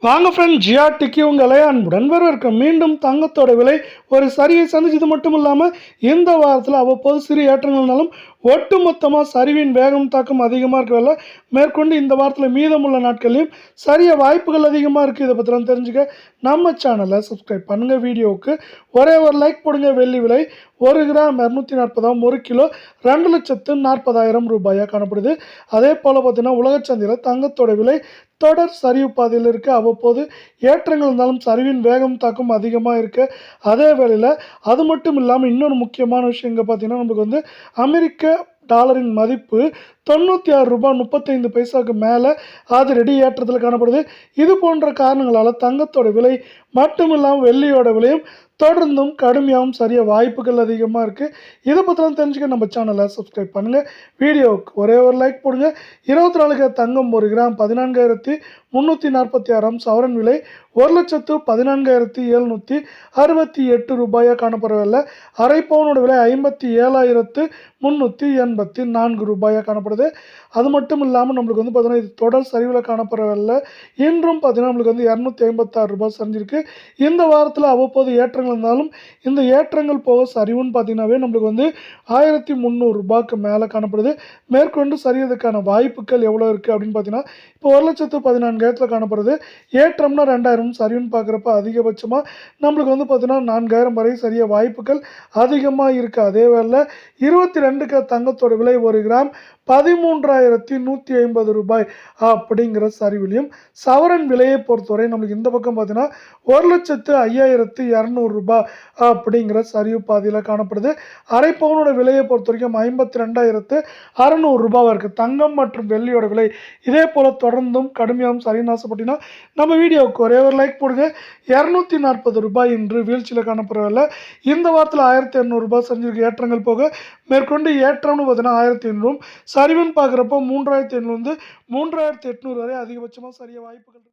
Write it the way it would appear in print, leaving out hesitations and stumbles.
வாங்க ஃப்ரெண்ட், ஜிஆர்டிக்கு உங்களை அன்புடன் வரவேற்க. மீண்டும் தங்கத்தோட விலை ஒரு சரிவை சந்திச்சது மட்டும் இல்லாமல் இந்த வாரத்தில் அவ்வப்போது சிறு ஏற்றங்கள்னாலும் ஒட்டுமொத்தமாக சரிவின் வேகம் தாக்கம் அதிகமாக இருக்கவில்லை. மேற்கொண்டு இந்த வாரத்தில் மீதமுள்ள நாட்கள்லையும் சரிய வாய்ப்புகள் அதிகமாக இருக்குது. இதை பற்றிலாம் தெரிஞ்சுக்க நம்ம சேனலை சப்ஸ்கிரைப் பண்ணுங்கள். வீடியோவுக்கு ஒரே ஒரு லைக் போடுங்க. வெள்ளி விலை 1 கிராம் 240, 1 கிலோ 2,40,000 ரூபாயாக காணப்படுது. அதே போல் பார்த்தீங்கன்னா உலக சந்தையில் தங்கத்தோட விலை தொடர் சரிவு பாதையில் இருக்குது. அவ்வப்போது ஏற்றங்கள் இருந்தாலும் சரிவின் வேகம் தாக்கம் அதிகமாக இருக்குது. அதே வேளையில் அது மட்டும் இல்லாமல் இன்னொரு முக்கியமான விஷயம் இங்கே பார்த்தீங்கன்னா நமக்கு வந்து அமெரிக்க டாலரின் மதிப்பு 96 ரூபாய் 35 பைசாவுக்கு மேலே அதிரடி ஏற்றத்தில் காணப்படுது. இது போன்ற காரணங்களால் தங்கத்தோட விலை மட்டும் இல்லாமல் வெள்ளியோட விலையும் தொடர்ந்தும் கடுமையாகவும் சரிய வாய்ப்புகள் அதிகமாக இருக்குது. இதை பற்றிலாம் தெரிஞ்சுக்க நம்ம சேனலை சப்ஸ்கிரைப் பண்ணுங்கள். வீடியோவுக்கு ஒரே ஒரு லைக் போடுங்க. 24 தங்கம் 1 கிராம் 14,346 சவரன் விலை 1,14,768 ரூபாயாக காணப்படவில்லை. அரை பவுனோட விலை 57,384 ரூபாயாக காணப்படுது. அது மட்டும் இல்லாமல் நம்மளுக்கு வந்து பார்த்தீங்கன்னா இது தொடர் சரிவில் காணப்படவில்லை. இன்றும் பார்த்தீங்கன்னா நம்மளுக்கு வந்து 256 ரூபாய் சரிஞ்சிருக்கு. இந்த வாரத்தில் அவ்வப்போது ஏற்றங்கள் இருந்தாலும் இந்த ஏற்றங்கள் போக சரிவுன்னு பார்த்தீங்கன்னாவே நம்மளுக்கு வந்து 1,300 ரூபாய்க்கு மேலே காணப்படுது. மேற்கொண்டு சரியதுக்கான வாய்ப்புகள் எவ்வளோ இருக்குது அப்படின்னு பார்த்தீங்கன்னா இப்போ 1,14,000 காணப்படுது. ஏற்றம்னா 2,000, சரிவுன்னு பார்க்குறப்ப அதிகபட்சமாக நம்மளுக்கு வந்து பார்த்தீங்கன்னா 4,000 வரை சரிய வாய்ப்புகள் அதிகமாக இருக்குது. அதே வேளை 22 தங்கத்தோட விலை 1 கிராம் 13,150 ரூபாய் அப்படிங்கிற சரிவிலையும் சவரன் விலையை பொறுத்தவரை நம்மளுக்கு இந்த பக்கம் பார்த்தீங்கன்னா 1,05,200 ரூபாய் அப்படிங்கிற சரிவு பாதையில் காணப்படுது. அரை பவுனோட விலையை பொறுத்த வரைக்கும் 52,600 ரூபாவாக இருக்குது. தங்கம் மற்றும் வெள்ளியோட விலை இதே போல் தொடர்ந்தும் கடுமையாகவும் சரின்னு ஆசைப்பட்டீங்கன்னா நம்ம வீடியோவுக்கு ஒரே ஒரு லைக் போடுங்க. 240 ரூபாய் இன்று வீழ்ச்சியில் காணப்படவில்லை. இந்த வாரத்தில் 1,200 ரூபாய் சரிஞ்சிருக்கு. ஏற்றங்கள் போக மேற்கொண்டு ஏற்றம்னு பார்த்தீங்கன்னா 1,500, சரிவுன்னு பார்க்குறப்போ 3,500 3,800 வரை அதிகபட்சமாக சரிய வாய்ப்புகள்.